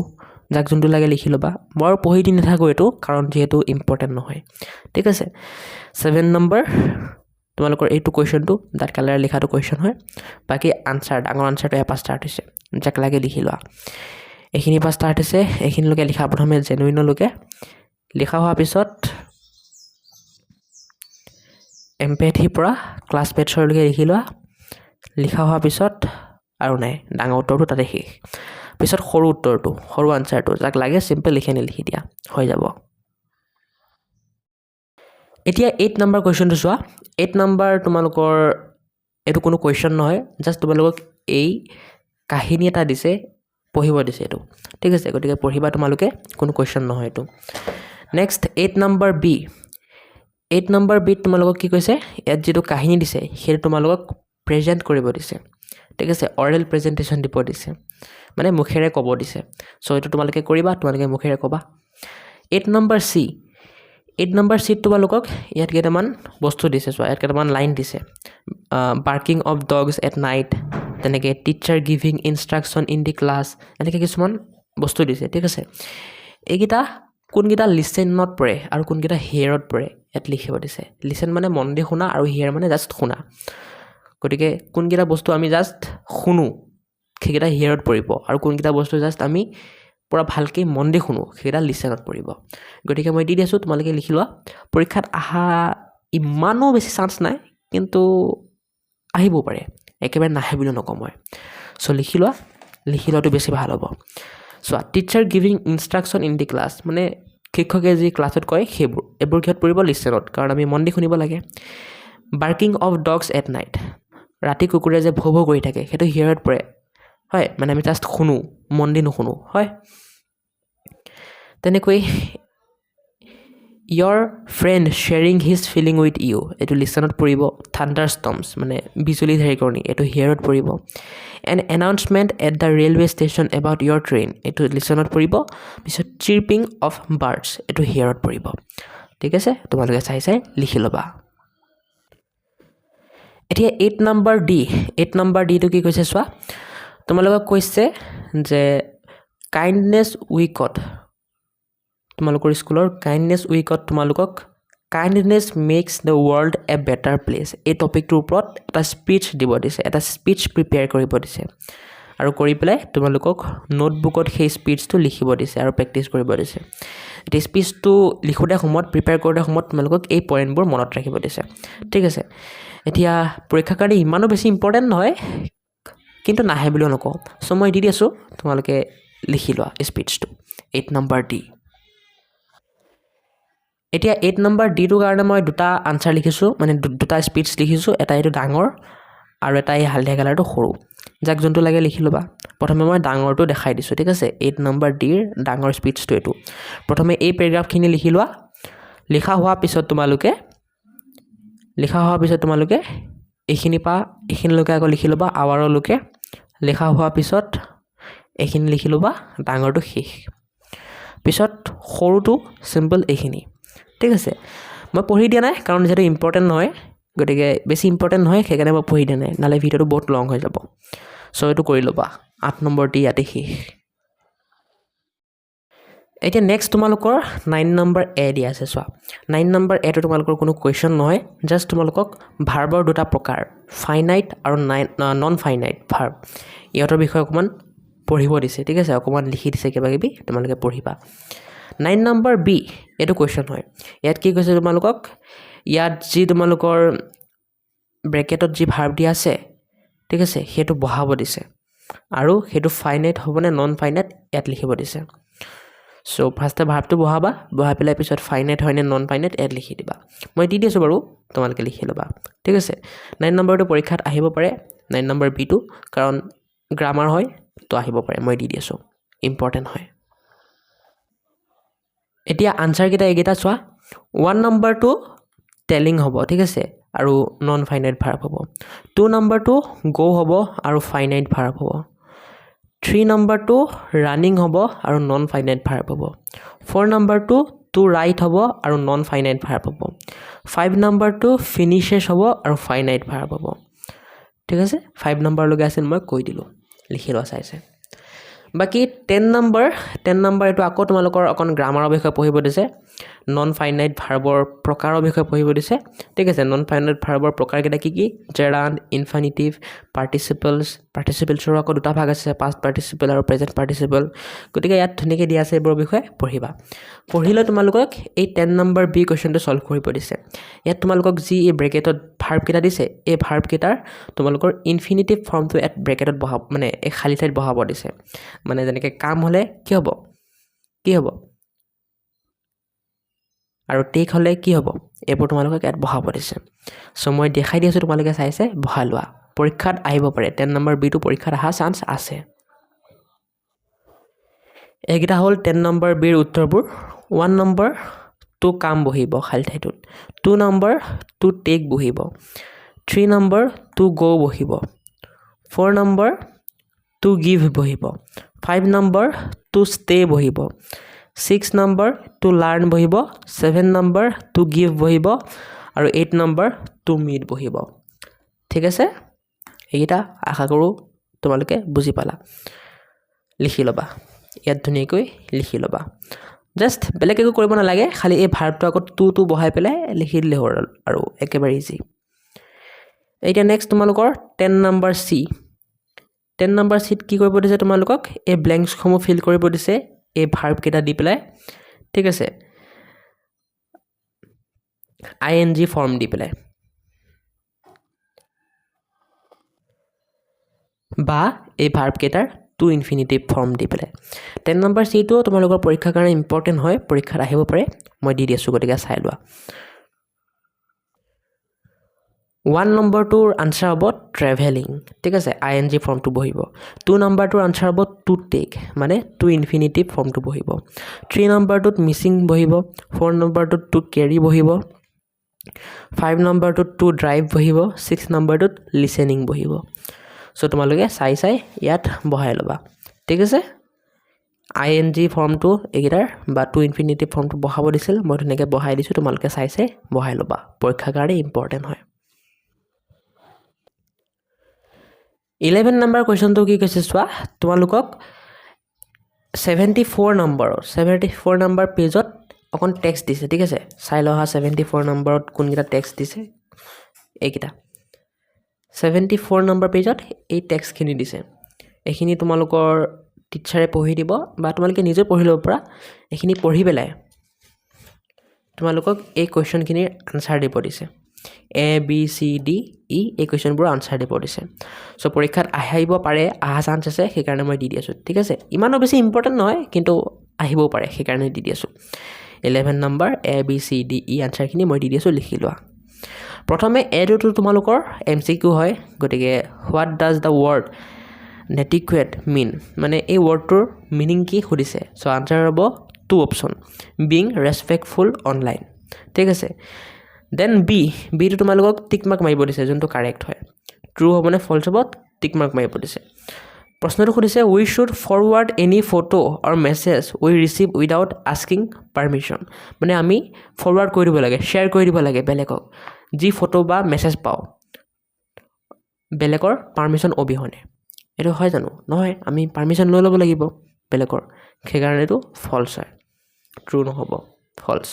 যাক যোনটো লাগে লিখি ল'বা মই আৰু পঢ়ি দি নাথাকোঁ এইটো কাৰণ যিহেতু ইম্পৰ্টেণ্ট নহয় ঠিক আছে 7 নম্বৰ তোমালোকৰ এইটো কুৱেশ্যনটো ডাঠ কালাৰ লিখাটো কুৱেশ্যন হয় বাকী আনচাৰ ডাঙৰ আনচাৰটো এপা ষ্টাৰ্ট হৈছে যাক লাগে লিখি লোৱা এইখিনিৰ পৰা ষ্টাৰ্ট হৈছে এইখিনিলৈকে লিখা প্ৰথমে জেনুইনলৈকে লিখা হোৱাৰ পিছত এম্পেথিৰ পৰা ক্লাছমেটছৰলৈকে লিখি লোৱা লিখা হোৱাৰ পিছত আৰু নাই ডাঙৰ উত্তৰটো তাতে শেষ পিছত সৰু উত্তৰটো সৰু আনচাৰটো যাক লাগে চিম্পল লিখি লিখি দিয়া হৈ যাব এতিয়া 8 নম্বৰ কুৱেশ্যনটো চোৱা 8 নম্বৰ তোমালোকৰ এইটো কোনো কুৱেশ্যন নহয় জাষ্ট তোমালোকক এই কাহিনী এটা দিছে পঢ়িব দিছে এইটো ঠিক আছে গতিকে পঢ়িবা তোমালোকে কোনো কুৱেশ্যন নহয় এইটো নেক্সট 8 নম্বৰ বি 8 নম্বৰ বিত তোমালোকক কি কৈছে ইয়াত যিটো কাহিনী দিছে সেইটো তোমালোকক প্ৰেজেণ্ট কৰিব দিছে ঠিক আছে অৰেল প্ৰেজেণ্টেশ্যন দিব দিছে মানে মুখেৰে ক'ব দিছে চ' এইটো তোমালোকে কৰিবা তোমালোকে মুখেৰে ক'বা 8 নম্বৰ চি 8 নম্বৰ চিট তোমালোকক ইয়াত কেইটামান বস্তু দিছে চোৱা ইয়াত কেইটামান লাইন দিছে barking of dogs at night তেনেকৈ teacher giving instruction in the class এনেকৈ কিছুমান বস্তু দিছে ঠিক আছে এইকেইটা কোনকেইটা লিচেনত পৰে আৰু কোনকেইটা হিয়াৰত পৰে ইয়াত লিখিব দিছে লিচেন মানে মন দি শুনা আৰু হিয়াৰ মানে জাষ্ট শুনা গতিকে কোনকেইটা বস্তু আমি জাষ্ট শুনো সেইকেইটা হিয়াৰত পৰিব আৰু কোনকেইটা বস্তু জাষ্ট আমি পুৰা ভালকৈ মন দি শুনো সেইকেইটা লিচেনত পৰিব গতিকে মই দি দিছোঁ তোমালোকে লিখি লোৱা পৰীক্ষাত অহা ইমানো বেছি চান্স নাই কিন্তু আহিবও পাৰে একেবাৰে নাহে বুলি নকওঁ মই চ' লিখি লোৱাটো বেছি ভাল হ'ব চোৱা teacher giving instruction in the class মানে শিক্ষকে যি ক্লাছত কয় সেইবোৰ এইবোৰ কিহত পৰিব লিচেনত কাৰণ আমি মন দি শুনিব লাগে barking of dogs at night ৰাতি কুকুৰে যে ভৌ ভৌ কৰি থাকে সেইটো হিয়াৰত পৰে হয় মানে আমি জাষ্ট শুনো মন দি নুশুনো হয় তেনেকৈ your friend sharing his feeling with you এইটো লিচনত পৰিব thunderstorms মানে বিজুলী ঢেৰেকণি এইটো হিয়াৰত পৰিব an announcement at the railway station about your train এইটো লিচনত পৰিব পিছত chirping of birds এইটো হিয়াৰত পৰিব ঠিক আছে তোমালোকে চাই লিখি ল'বা এতিয়া 8 নম্বৰ ডি টো কি কৈছে চোৱা তোমালোকক কৈছে যে কাইণ্ডনেছ উইকত তোমালোকৰ স্কুলৰ কাইণ্ডনেছ উইকত তোমালোকক kindness makes the world a better place এই টপিকটোৰ ওপৰত এটা স্পীচ দিব দিছে এটা স্পীচ প্ৰিপেয়াৰ কৰিব দিছে আৰু কৰি পেলাই তোমালোকক নোটবুকত সেই স্পীচটো লিখিব দিছে আৰু প্ৰেক্টিছ কৰিব দিছে এই স্পীচটো লিখোঁতে সময়ত প্ৰিপেয়াৰ কৰোঁতে সময়ত তোমালোকক এই পইণ্টবোৰ মনত ৰাখিব দিছে ঠিক আছে এতিয়া পৰীক্ষাৰ কাৰণে ইমানো বেছি ইম্পৰ্টেণ্ট নহয় কিন্তু নাহে বুলিও নকওঁ চ' মই দি আছোঁ তোমালোকে লিখি লোৱা স্পীচটো 8 নম্বৰ ডি এতিয়া 8 নম্বৰ ডিটোৰ কাৰণে মই দুটা আনচাৰ লিখিছোঁ মানে দুটা স্পীচ লিখিছোঁ এটা এইটো ডাঙৰ আৰু এটা এই হালধীয়া কালাৰটো সৰু যাক যোনটো লাগে লিখি ল'বা প্ৰথমে মই ডাঙৰটো দেখাই দিছোঁ ঠিক আছে 8 নম্বৰ ডিৰ ডাঙৰ স্পীচটো এইটো প্ৰথমে এই পেৰাগ্ৰাফখিনি লিখি লোৱা লিখা হোৱাৰ পিছত তোমালোকে এইখিনি পা এইখিনিলৈকে আকৌ লিখি ল'বা আৱাৰলৈকে লিখা হোৱাৰ পিছত এইখিনি লিখি ল'বা ডাঙৰটো শেষ পিছত সৰুটো চিম্পল এইখিনি ঠিক আছে মই পঢ়ি দিয়া নাই কাৰণ যেটো ইম্পৰ্টেণ্ট নহয় গতিকে বেছি ইম্পৰ্টেণ্ট নহয় সেইকাৰণে মই পঢ়ি দিয়া নাই নালে ভিডিঅ'টো বহুত লং হৈ যাব চ' এইটো কৰি ল'বা 8 নম্বৰ ডি ইয়াতে শেষ এতিয়া নেক্সট তোমালোকৰ 9 নম্বৰ এ দিয়া আছে চোৱা 9 নম্বৰ এটো তোমালোকৰ কোনো কুৱেশ্যন নহয় জাষ্ট তোমালোকক ভাৰ্বৰ দুটা প্ৰকাৰ ফাইনাইট আৰু নন ফাইনাইট ভাৰ্ব ইহঁতৰ বিষয়ে অকণমান পঢ়িব দিছে ঠিক আছে অকণমান লিখি দিছে কিবা কিবি তোমালোকে পঢ়িবা 9 নম্বৰ বি এইটো কুৱেশ্যন হয় ইয়াত কি কৈছে তোমালোকক ইয়াত যি তোমালোকৰ ব্ৰেকেটত যি ভাৰ্ব দিয়া আছে ঠিক আছে সেইটো বহাব দিছে আৰু সেইটো ফাইনাইট হ'বনে নন ফাইনাইট ইয়াত লিখিব দিছে চ' ফাৰ্ষ্টে ভাৰ্বটো বহাই পেলাই পিছত ফাইনাইট হয়নে নন ফাইনাইট ইয়াত লিখি দিবা মই দি দিছোঁ বাৰু তোমালোকে লিখি ল'বা ঠিক আছে 9 নম্বৰটো পৰীক্ষাত আহিব পাৰে 9 নম্বৰ বিটো কাৰণ গ্ৰামাৰ হয় তো আহিব পাৰে মই দি দিছোঁ ইম্পৰ্টেণ্ট হয় এতিয়া আনচাৰকেইটা এইকেইটা চোৱা 1 নম্বৰটো টেলিং হ'ব ঠিক আছে আৰু নন ফাইনাইট ভাৰ্ব হ'ব 2 নম্বৰটো গো হ'ব আৰু ফাইনাইট ভাৰ্ব হ'ব 3 নম্বৰটো ৰানিং হ'ব আৰু নন ফাইনাইট ভাৰ্ব হ'ব 4 নম্বৰটো টু ৰাইট হ'ব আৰু নন ফাইনাইট ভাৰ্ব হ'ব 5 নম্বৰটো ফিনিছেছ হ'ব আৰু ফাইনাইট ভাৰ্ব হ'ব ঠিক আছে 5 নম্বৰলৈকে আছিল মই কৈ দিলোঁ লিখি লোৱা চাইছে বাকি 10 নম্বৰ এইটো আকৌ তোমালোকৰ অকণ গ্ৰামাৰৰ বিষয়ে পঢ়িব দিছে নন ফাইনাইট ভাৰ্বৰ প্ৰকাৰৰ বিষয়ে পঢ়িব দিছে ঠিক আছে নন ফাইনাইট ভাৰ্বৰ প্ৰকাৰকেইটা কি জেৰাণ্ড ইনফিনিটিভ পাৰ্টিচিপেলছৰ আকৌ দুটা ভাগ আছে পাষ্ট পাৰ্টিচিপেল আৰু প্ৰেজেণ্ট পাৰ্টিচিপেল গতিকে ইয়াত ধুনীয়াকৈ দিয়া আছে এইবোৰৰ বিষয়ে পঢ়িবা পঢ়িলে তোমালোকক এই 10 নম্বৰ বি কুৱেশ্যনটো ছল্ভ কৰিব দিছে ইয়াত তোমালোকক যি এই ব্ৰেকেটত ভাৰ্বকেইটা দিছে এই ভাৰ্বকেইটাৰ তোমালোকৰ ইনফিনিটিভ ফৰ্মটো ইয়াত ব্ৰেকেটত বহাব মানে এই খালী ঠাইত বহাব দিছে মানে যেনেকৈ কাম হ'লে কি হ'ব আৰু টেক হ'লে কি হ'ব এইবোৰ তোমালোকক ইয়াত বহাব দিছে চ' মই দেখাই দি আছোঁ তোমালোকে চাইছে বহাই লোৱা পৰীক্ষাত আহিব পাৰে 10 নম্বৰ বিটো পৰীক্ষাত অহা চান্স আছে এইকেইটা হ'ল 10 নম্বৰ বিৰ উত্তৰবোৰ 1 নম্বৰ টু কাম বহিব খালী ঠাইটোত 2 নম্বৰ টু টেক বহিব 3 নম্বৰ টু গো বহিব 4 নম্বৰ টু গিভ বহিব 5 নম্বৰ টু ষ্টে বহিব 6 নম্বৰ টু লাৰ্ণ বহিব 7 নম্বৰ টু গিভ বহিব আৰু 8 নম্বৰ টু মিট বহিব ঠিক আছে এইকেইটা আশা কৰোঁ তোমালোকে বুজি পালা লিখি ল'বা ইয়াত ধুনীয়াকৈ লিখি ল'বা জাষ্ট বেলেগ একো কৰিব নালাগে খালি এই ভাৰ্বটো আকৌ টু বহাই পেলাই লিখি দিলে হ'ল আৰু একেবাৰে ইজি এতিয়া নেক্সট তোমালোকৰ 10 নম্বৰ চি 10 নম্বৰ চিট কি কৰিব দিছে তোমালোকক এই ব্লেংকছসমূহ ফিল কৰিব দিছে এই ভাৰ্বকেইটা দি পেলাই ঠিক আছে ING ফৰ্ম দি পেলাই বা এই ভাৰ্বকেইটাৰ টু ইনফিনিটিভ ফৰ্ম দি পেলাই 10 নম্বৰ চিটো তোমালোকৰ পৰীক্ষাৰ কাৰণে ইম্পৰ্টেণ্ট হয় পৰীক্ষাত আহিব পাৰে মই দি দিছোঁ গতিকে চাই লোৱা 1 নম্বৰটোৰ আনসাৰ হ'ব ট্ৰেভেলিং ঠিক আছে আইএনজি ফৰ্মটো বহিব 2 নম্বৰটোৰ আনসাৰ হ'ব টু টেক মানে টু ইনফিনিটিভ ফৰ্মটো বহিব 3 নম্বৰটোত মিছিং বহিব 4 নম্বৰটোত টু কেৰি বহিব 5 নম্বৰটোত টু ড্ৰাইভ বহিব 6 নম্বৰটোত লিসেনিং বহিব সো তোমালোকে চাই ইয়াত বহাই ল'বা ঠিক আছে আইএনজি ফৰ্মটো এগিটাৰ বা টু ইনফিনিটিভ ফৰ্মটো বহাব দিছিল মই ধুনীয়াকৈ বহাই দিছোঁ তোমালোকে চাই বহাই ল'বা পৰীক্ষাৰ কাৰণে ইম্পৰ্টেণ্ট হয় 11 নম্বৰ কোৱেশ্চনটো কি কৈছে চোৱা তোমালোকক 74 নম্বৰ পেজত অকন টেক্সট দিছে ঠিক আছে চাই লহা 74 নম্বৰত কোনকিটা টেক্সট দিছে এইকিটা 74 নম্বৰ পেজত এই টেক্সটখিনি দিছে এইখিনি তোমালোকৰ টিচাৰে পঢ়ি দিব বা তোমালোকে নিজে পঢ়ি ল'ব পৰা এইখিনি পঢ়ি পেলাই তোমালোকক এই কোৱেশ্চনখিনিৰ আনসাৰ দিব দিছে A B C D E এই কোৱেশ্চনবোৰ আনসাৰ দিব দিছে সো পৰীক্ষাত আহিব পাৰে আহা চান্স আছে সেইকাৰণে মই দি দি আছোঁ ঠিক আছে ইমানো বেছি ইম্পৰ্টেণ্ট নহয় কিন্তু আহিবও পাৰে সেইকাৰণে দি দি আছোঁ 11 number A B C D E আনসাৰখিনি মই দি দি আছোঁ লিখি লোৱা প্ৰথমে এটো তোমালোকৰ MCQ হয় গতিকে হোৱাট ডাজ দ্য ৱৰ্ড নেটিকুৱেট মিন মানে এই ৱৰ্ডটোৰ মিনিং কি সুধিছে সো আনসাৰ হ'ব টু অপচন বিং ৰেসপেক্টফুল অনলাইন ঠিক আছে দেন বি টো তোমালোকক টিক মাৰ্ক মাৰিব দিছে যোনটো কাৰেক্ট হয় ট্ৰু হ'ব নে ফলছ হ'ব টিক মাৰ্ক মাৰিব দিছে প্ৰশ্নটো সুধিছে we should forward any photo or message we receive without asking permission মানে আমি ফৰৱাৰ্ড কৰি দিব লাগে শ্বেয়াৰ কৰি দিব লাগে বেলেগক যি ফটো বা মেছেজ পাওঁ বেলেগৰ পাৰমিশ্যন অবিহনে এইটো হয় জানো নহয় আমি পাৰমিশ্যন লৈ ল'ব লাগিব বেলেগৰ সেইকাৰণে এইটো ফলছ হয় ট্ৰু নহ'ব ফলছ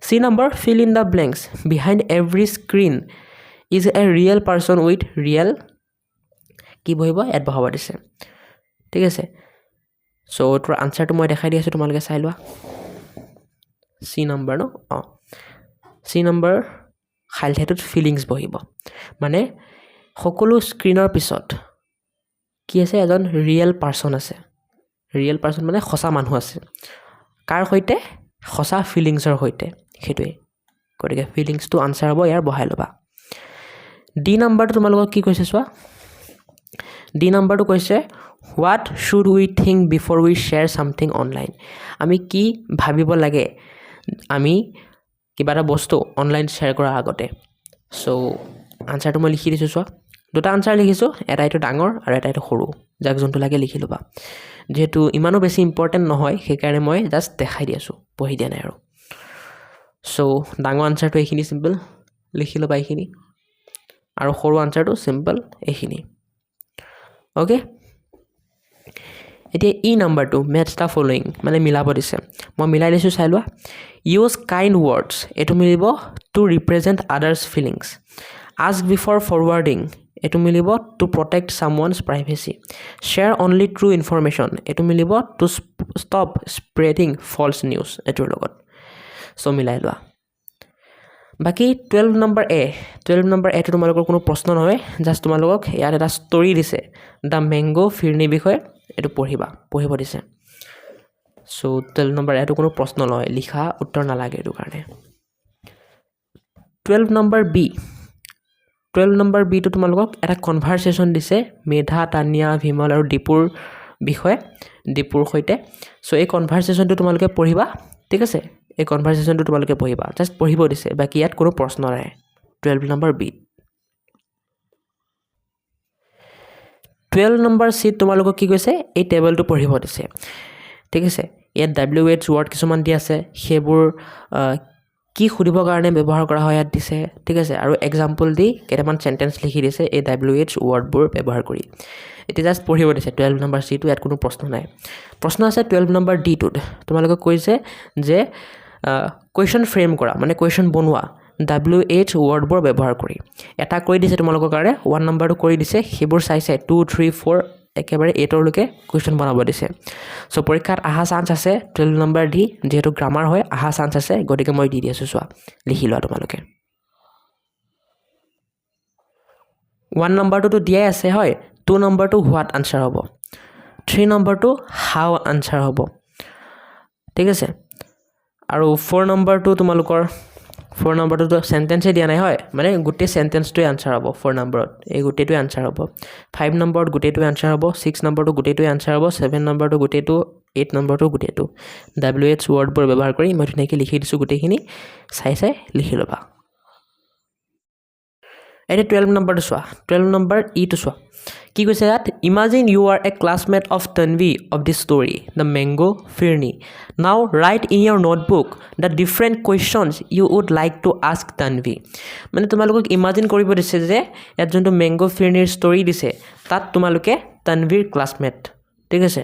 C number fill in the blanks behind every screen is a real person with real কি বহিব এড বহাব দিছে ঠিক আছে সো তোৰ আনসাৰটো মই দেখাই দি আছোঁ তোমালোকে চাই লোৱা C number ন C number খালঠেটোত ফিলিংছ বহিব মানে সকলো স্ক্ৰিনৰ পিছত কি আছে এজন ৰিয়েল পাৰ্সন আছে ৰিয়েল পাৰ্সন মানে সঁচা মানুহ আছে কাৰ সৈতে সঁচা ফিলিংছৰ সৈতে সেইটোৱে গতিকে ফিলিংছটো আনসাৰ হ'ব ইয়াৰ বহাই ল'বা ডি নম্বৰটো তোমালোকক কি কৈছে চোৱা ডি নম্বৰটো কৈছে what should we think before we share something online আমি কি ভাবিব লাগে আমি কিবা এটা বস্তু অনলাইন শ্বেয়াৰ কৰাৰ আগতে সো আনসাৰটো মই লিখি দিছোঁ চোৱা দুটা আনসাৰ লিখিছোঁ এটা এইটো ডাঙৰ আৰু এটা এইটো সৰু যাক যোনটো লাগে লিখি ল'বা যেহেতু ইমানো বেছি ইম্পৰ্টেণ্ট নহয় সেইকাৰণে মই জাষ্ট দেখাই দি আছোঁ পঢ়ি দিয়া নাই আৰু সো ডাঙৰ আনসাৰটো এইখিনি চিম্পল লিখি ল'বা এইখিনি আৰু সৰু আনসাৰটো চিম্পল এইখিনি ওকে এতিয়া ই নম্বৰটো মেটছ দ্য ফলোয়িং মানে মিলাব দিছে মই মিলাই দিছোঁ চাই লোৱা ইউজ কাইণ্ড ৱৰ্ডছ এইটো মিলিব to represent others feelings ask before forwarding এইটো মিলিব to protect someone's privacy share only true information এইটো মিলিব to stop spreading false news এইটোৰ লগত সো মিলাই লোৱা বাকি 12 নম্বৰ এটো তোমালোকৰ কোনো প্ৰশ্ন নহয় জাষ্ট তোমালোকক ইয়াত এটা ষ্টৰী দিছে দ্য মেংগো ফিৰনি বিষয়ে এইটো পঢ়িব দিছে সো 12 নম্বৰ এটো কোনো প্ৰশ্ন নহয় লিখা উত্তৰ নালাগে এইটো কাৰণে 12 নম্বৰ বি টো তোমালোকক এটা কনভাৰসেশ্যন দিছে মেধা তানিয়া ভিমল আৰু দীপুৰ বিষয়ে দীপুৰ সৈতে সো এই কনভাৰসেশ্যনটো তোমালোকে পঢ়িবা ঠিক আছে এই কনভাৰসেশ্যনটো তোমালোকে পঢ়িবা জাষ্ট পঢ়িব দিছে বাকি ইয়াত কোনো প্ৰশ্ন নাই 12 নম্বৰ বি 12 নম্বৰ সি তোমালোকক কি কৈছে এই টেবলটো পঢ়িব দিছে ঠিক আছে ইয়াত WH ৱৰ্ড কিছুমান দি আছে সেইবোৰ কি সুধিবৰ কাৰণে ব্যৱহাৰ কৰা হয় ইয়াত দিছে ঠিক আছে আৰু এক্সাম্পল দি কেইটামান সেন্টেন্স লিখি দিছে এই WH ৱৰ্ডবোৰ ব্যৱহাৰ কৰি এতিয়া জাষ্ট পঢ়িব দিছে 12 নম্বৰ সি টো ইয়াত কোনো প্ৰশ্ন নাই প্ৰশ্ন আছে 12 নম্বৰ ডি টোত তোমালোকক কৈছে যে কোৱেশ্চন ফ্ৰেম কৰা মানে কোৱেশ্চন বনোৱা WH ৱৰ্ডবোৰ ব্যৱহাৰ কৰি এটা কৰি দিছে তোমালোকৰ কাৰণে 1 নম্বৰটো কৰি দিছে সেইবোৰ চাইছে 2 3 4 একেবাৰে 8 লৈকে কোৱেশ্চন বনাব দিছে সো পৰীক্ষাত আহা চান্স আছে 12 নম্বৰ ডি যেহেতু গ্ৰামাৰ হয় আহা চান্স আছে গতিকে মই দি দিছো চোৱা লিখি লোৱা তোমালোকে 1 নম্বৰটো দিয়াই আছে হয় 2 নম্বৰটো হোৱাট আনসাৰ হ'ব 3 নম্বৰটো হাউ আনসাৰ হ'ব ঠিক আছে আৰু 4 নম্বৰটো তোমালোকৰ 4 নম্বৰটো সেন্টেন্সে দিয়া নাই হয় মানে গোটেই সেন্টেন্সটোৱে আনসাৰ হ'ব 4 নম্বৰত এই গোটেইটোৱে আনসাৰ হ'ব 5 নম্বৰত গোটেইটোৱে আনসাৰ হ'ব 6 নম্বৰটো গোটেইটোৱে আনসাৰ হ'ব 7 নম্বৰটো গোটেইটো 8 নম্বৰটো গোটেইটো WH ওয়াৰ্ডবোৰ ব্যৱহাৰ কৰি মই ধুনীয়াকৈ লিখি দিছোঁ গোটেইখিনি চাই লিখি ল'বা এটা 12 নম্বৰটো চোৱা 12 নম্বৰ ইটো চোৱা কি কৈছে ইয়াত imagine you are a classmate of Tanvi of this story the mango phirni now write in your notebook the different questions you would like to ask Tanvi মানে তোমালোকক ইমাজিন কৰিব দিছে যে ইয়াত যোনটো মেংগো ফিৰনিৰ ষ্টৰী দিছে তাত তোমালোকে তনভিৰ ক্লাছমেট ঠিক আছে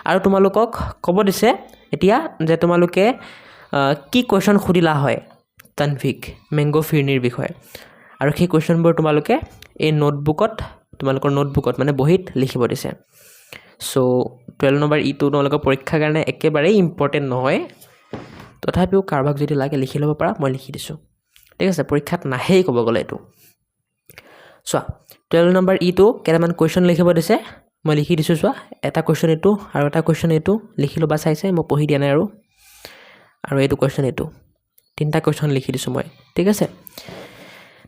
আৰু তোমালোকক ক'ব দিছে এতিয়া যে তোমালোকে কি কুৱেশ্যন সুধিলা হয় তনভিক মেংগো ফিৰনিৰ বিষয়ে আৰু সেই কুৱেশ্যনবোৰ তোমালোকে এই নোটবুকত তোমালোকৰ নোটবুকত মানে বহিত লিখিব দিছে সো 12 নম্বৰ ইটো তোমালোকৰ পৰীক্ষাৰ কাৰণে একেবাৰে ইম্পৰ্টেন্ট নহয় তথাপিও কাৰবাক যদি লাগে লিখি ল'ব পাৰা মই লিখি দিছোঁ ঠিক আছে পৰীক্ষাত নাহেই ক'ব গ'লে এইটো চোৱা 12 নম্বৰ ইটো কেইটামান কুৱেশ্যন লিখিব দিছে মই লিখি দিছোঁ চোৱা এটা কুৱেশ্যন এইটো আৰু এটা কুৱেশ্যন এইটো লিখি ল'বা চাইছে মই পঢ়ি দিয়া নাই আৰু এইটো কুৱেশ্যন এইটো তিনিটা কুৱেশ্যন লিখি দিছোঁ মই ঠিক আছে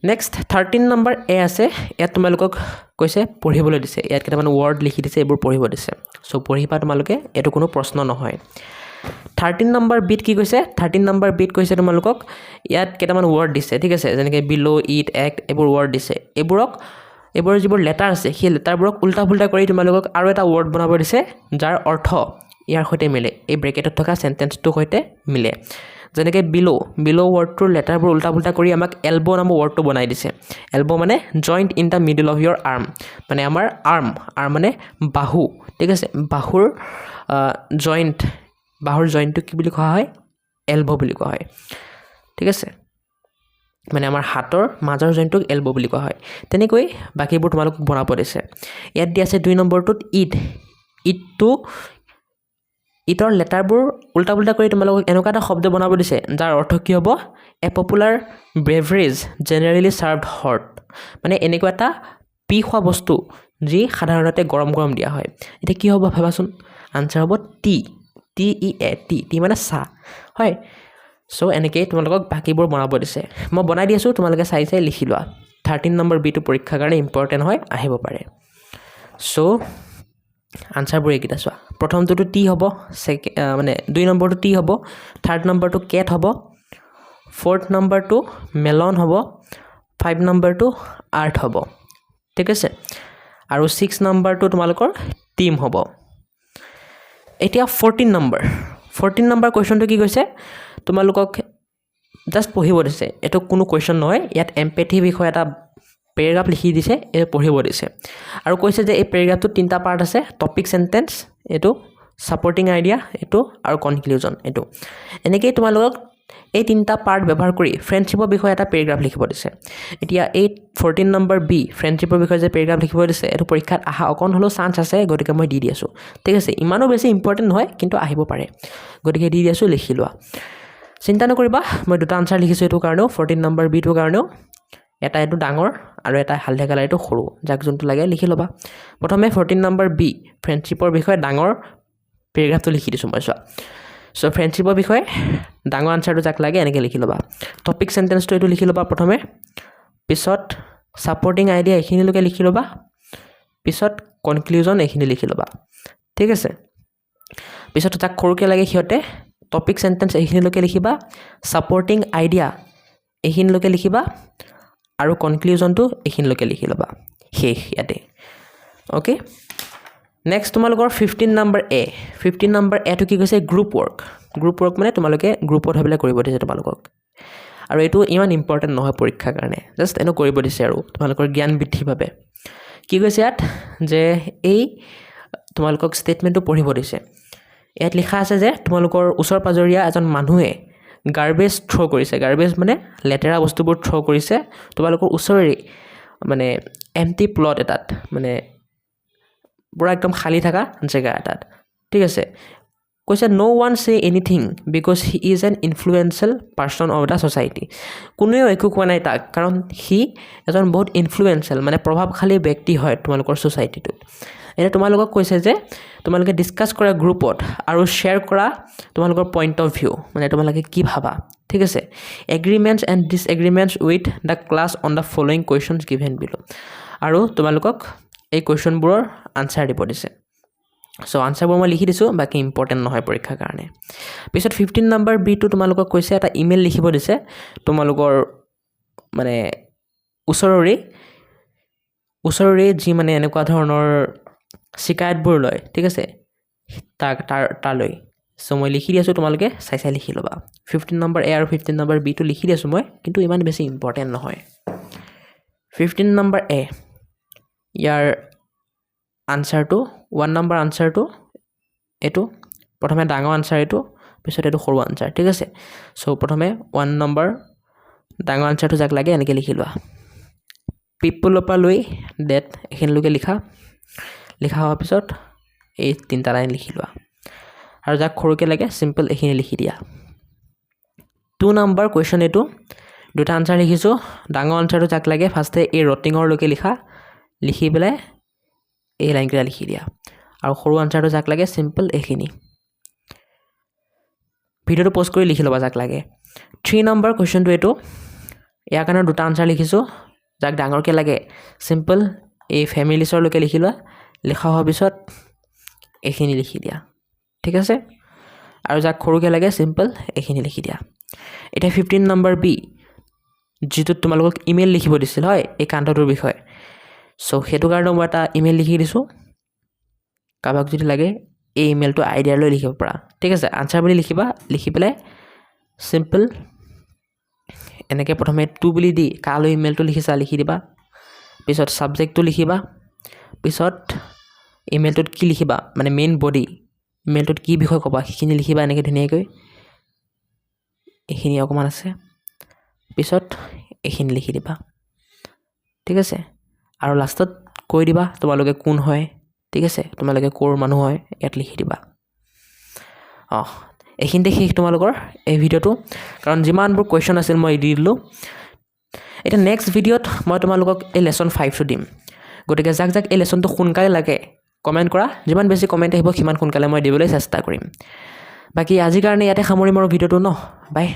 নেক্সট 13 নম্বৰ এ আছে ইয়াত তোমালোকক কৈছে পঢ়িবলৈ দিছে ইয়াত কেইটামান ওয়াৰ্ড লিখি দিছে এইবোৰ পঢ়িব দিছে সো পঢ়িবা তোমালোকে এটো কোনো প্ৰশ্ন নহয় 13 নম্বৰ বিট কি কৈছে 13 নম্বৰ বিট কৈছে তোমালোকক ইয়াত কেইটামান ওয়াৰ্ড দিছে ঠিক আছে যেনেকৈ বিলো ইট এক্ট এইবোৰ ওয়াৰ্ড দিছে এইবোৰ যিবোৰ লেটাৰ আছে সেই লেটাৰবোৰক উল্টা পুল্টা কৰি তোমালোকক আৰু এটা ওয়াৰ্ড বনাব দিছে যাৰ অৰ্থ ইয়াৰ সৈতে মিলে এই ব্ৰেকেটত থকা সেন্টেন্সটোৰ সৈতে মিলে যেনেকৈ বিলো ওয়াৰ্ডটোৰ লেটাৰবোৰ উল্টা পুল্টা কৰি আমাক এলবো নামৰ ওয়াৰ্ডটো বনাই দিছে এলবো মানে joint in the middle of your arm মানে আমাৰ আৰ্ম মানে বাহু ঠিক আছে বাহুৰ জইণ্টটো কি বুলি কোৱা হয় এলবো বুলি কোৱা হয় ঠিক আছে মানে আমাৰ হাতৰ মাজৰ জইণ্টটোক এলবো বুলি কোৱা হয় তেনেকৈ বাকিবোৰ তোমালোকক বনাব দিছে ইয়াত দি আছে 2 নম্বৰটোত ইটৰ লেটাৰবোৰ উল্টা পুল্টা কৰি তোমালোকক এনেকুৱা এটা শব্দ বনাব দিছে যাৰ অৰ্থ কি হ'ব এ পপুলাৰ বেভৰেজ জেনেৰেলি চাৰ্ভড হট মানে এনেকুৱা এটা পি খোৱা বস্তু যি সাধাৰণতে গৰম দিয়া হয় এতিয়া কি হ'ব ভাবাচোন আনসাৰ হ'ব টি মানে চাহ হয় সো এনেকৈ তোমালোকক বাকিবোৰ বনাব দিছে মই বনাই দি আছোঁ তোমালোকে চাই লিখি লোৱা 13 নম্বৰ বিটো পৰীক্ষাৰ কাৰণে ইম্পৰ্টেণ্ট হয় আহিব পাৰে সো আনসাৰবোৰ এইকেইটা চোৱা প্ৰথমটোতো টি হ'ব মানে 2 নম্বৰটো টি হ'ব 3rd নম্বৰটো কেট হ'ব 4th নম্বৰটো মেলন হ'ব 5 নম্বৰটো আৰ্থ হ'ব ঠিক আছে আৰু 6 নম্বৰটো তোমালোকৰ টিম হ'ব এতিয়া 14 নম্বৰ কুৱেশ্যনটো কি কৈছে তোমালোকক জাষ্ট পঢ়িব দিছে এটো কোনো কুৱেশ্যন নহয় ইয়াত এম্পেথি বিষয়ে এটা পেৰাগ্ৰাফ লিখি দিছে এই পঢ়িব দিছে আৰু কৈছে যে এই পেৰাগ্ৰাফটো তিনিটা পাৰ্ট আছে টপিক সেন্টেন্স এটো সাপোৰ্টিং আইডিয়া এটো আৰু কনক্লুজন এটো এনেকৈ তোমালোকক এই তিনিটা পাৰ্ট ব্যৱহাৰ কৰি ফ্ৰেণ্ডশ্বিপৰ বিষয়ে এটা পেৰাগ্ৰাফ লিখিব দিছে এতিয়া এই 14 নম্বৰ বি ফ্ৰেণ্ডশ্বিপৰ বিষয়ে যে পেৰাগ্ৰাফ লিখিব দিছে এটো পৰীক্ষাত আহা অকণ হলেও চান্স আছে গতিকে মই দি আছোঁ ঠিক আছে ইমানো বেছি ইম্পৰ্টেন্ট নহয় কিন্তু আহিব পাৰে গতিকে দি আছোঁ লিখি লোৱা চিন্তা নকৰিবা মই দুটা আনসাৰ লিখিছোঁ এটো কাৰণেও 14 নম্বৰ বিটো কাৰণেও এটা এটো ডাঙৰ আৰু এটা হালধীয়া কালাৰ এটো সৰু যাক যোনটো লাগে লিখি ল'বা প্ৰথমে 14 নম্বৰ বি ফ্ৰেণ্ডশ্বিপৰ বিষয়ে ডাঙৰ পেৰাগ্ৰাফটো লিখি দিছোঁ মই চোৱা সো ফ্ৰেণ্ডশ্বিপৰ বিষয়ে ডাঙৰ আনসাৰটো যাক লাগে এনেকৈ লিখি ল'বা টপিক সেন্টেন্সটো এটো লিখি ল'বা প্ৰথমে পিছত সাপোৰ্টিং আইডিয়া এইখিনিলৈকে লিখি ল'বা পিছত কনক্লুজন এইখিনি লিখি ল'বা ঠিক আছে পিছত তাক সৰুকৈ লাগে সিহঁতে টপিক সেন্টেন্স এইখিনিলৈকে লিখিবা সাপোৰ্টিং আইডিয়া এইখিনিলৈকে লিখিবা আৰু কনক্লুজনটো এইখিনিলৈকে লিখি ল'বা শেষ ইয়াতে ওকে নেক্সট তোমালোকৰ 15 নম্বৰ এটো কি কৈছে গ্ৰুপ ৱৰ্ক মানে তোমালোকে গ্ৰুপত হৈ পেলাই কৰিব দিছে তোমালোকক আৰু এইটো ইমান ইম্পৰ্টেণ্ট নহয় পৰীক্ষাৰ কাৰণে জাষ্ট এনো কৰিব দিছে আৰু তোমালোকৰ জ্ঞান বৃদ্ধিৰ বাবে কি কৈছে ইয়াত যে এই তোমালোকক ষ্টেটমেণ্টটো পঢ়িব দিছে ইয়াত লিখা আছে যে তোমালোকৰ ওচৰ পাজৰীয়া এজন মানুহে গাৰ্বেজ থ্ৰ কৰিছে গাৰ্বেজ মানে লেতেৰা বস্তুবোৰ থ্ৰ কৰিছে তোমালোকৰ ওচৰৰে মানে এম্পটি প্লট এটাত মানে পুৰা একদম খালি থকা জেগা এটাত ঠিক আছে কৈছে no one say anything because he is an influential person of the society কোনেও একো কোৱা নাই তাক কাৰণ সি এজন বহুত ইনফ্লুৱেঞ্চিয়েল মানে প্ৰভাৱশালী ব্যক্তি হয় তোমালোকৰ ছ'চাইটিটোত এতিয়া তোমালোকক কৈছে যে তোমালোকে ডিছকাছ কৰা গ্ৰুপত আৰু শ্বেয়াৰ কৰা তোমালোকৰ পইণ্ট অফ ভিউ মানে তোমালোকে কি ভাবা ঠিক আছে agreements and disagreements with the class on the following questions given below আৰু তোমালোকক এই কুৱেশ্যনবোৰৰ আনচাৰ দিব দিছে চ' আনচাৰবোৰ মই লিখি দিছোঁ বাকী ইম্পৰ্টেণ্ট নহয় পৰীক্ষাৰ কাৰণে পিছত 15 নম্বৰ বিটো তোমালোকক কৈছে এটা ইমেইল লিখিব দিছে তোমালোকৰ মানে ওচৰৰে যি মানে এনেকুৱা ধৰণৰ শিকায়তবোৰ লয় ঠিক আছে তালৈ চ' মই লিখি দি আছোঁ তোমালোকে চাই লিখি ল'বা 15 নম্বৰ এ আৰু 15 নম্বৰ বিটো লিখি দি আছোঁ মই কিন্তু ইমান বেছি ইম্পৰ্টেণ্ট নহয় 15 নম্বৰ এ ইয়াৰ আনচাৰটো 1 নম্বৰ আনচাৰটো এইটো প্ৰথমে ডাঙৰ আনচাৰ এইটো পিছত এইটো সৰু আনচাৰ ঠিক আছে চ' প্ৰথমে 1 নম্বৰ ডাঙৰ আনচাৰটো যাক লাগে এনেকৈ লিখি লোৱা পিপলৰ পৰা লৈ ডেট এইখিনিলৈকে লিখা হোৱাৰ পিছত এই 3টা লাইন লিখি লোৱা আৰু যাক সৰুকৈ লাগে চিম্পল এইখিনি লিখি দিয়া 2 নম্বৰ কুৱেশ্যন এইটো দুটা আনচাৰ লিখিছোঁ ডাঙৰ আনচাৰটো যাক লাগে ফাৰ্ষ্টে এই ৰটিঙৰলৈকে লিখি পেলাই এই লাইনকেইটা লিখি দিয়া আৰু সৰু আনচাৰটো যাক লাগে চিম্পল এইখিনি ভিডিঅ'টো প'জ কৰি লিখি ল'বা যাক লাগে 3 নম্বৰ কুৱেশ্যনটো এইটো ইয়াৰ কাৰণে দুটা আনচাৰ লিখিছোঁ যাক ডাঙৰকৈ লাগে চিম্পল এই ফেমিলিছৰলৈকে লিখি লোৱা লিখা হোৱাৰ পিছত এইখিনি লিখি দিয়া ঠিক আছে আৰু যাক সৰুকৈ লাগে চিম্পল এইখিনি লিখি দিয়া এতিয়া 15 নম্বৰ বি যিটোত তোমালোকক ইমেইল লিখিব দিছিল হয় এই কাণ্ডটোৰ বিষয়ে চ' সেইটো কাৰণে মই এটা ইমেইল লিখি দিছোঁ কাৰোবাক যদি লাগে এই ইমেইলটো আইডিয়ালৈ লিখিব পৰা ঠিক আছে আনচাৰ বুলি লিখিবা লিখি পেলাই চিম্পল এনেকৈ প্ৰথমে টু বুলি দি কালৈ ইমেইলটো লিখিছা লিখি দিবা পিছত ছাবজেক্টটো লিখিবা পিছত ইমেইলটোত কি লিখিবা মানে মেইন বডি ইমেইলটোত কি বিষয় ক'বা সেইখিনি লিখিবা এনেকৈ ধুনীয়াকৈ এইখিনি অকণমান আছে পিছত এইখিনি লিখি দিবা ঠিক আছে আৰু লাষ্টত কৈ দিবা তোমালোকে কোন হয় ঠিক আছে তোমালোকে ক'ৰ মানুহ হয় ইয়াত লিখি দিবা এইখিনিতে শেষ তোমালোকৰ এই ভিডিঅ'টো কাৰণ যিমানবোৰ কুৱেশ্যন আছিল মই দি দিলোঁ এতিয়া নেক্সট ভিডিঅ'ত মই তোমালোকক এই লেচন 5টো দিম গতিকে যাক এই লেচনটো সোনকালে লাগে কমেণ্ট কৰা যিমান বেছি কমেণ্ট আহিব সিমান সোনকালে মই দিবলৈ চেষ্টা কৰিম বাকী আজিৰ কাৰণে ইয়াতে সামৰিম আৰু ভিডিঅ'টো বাই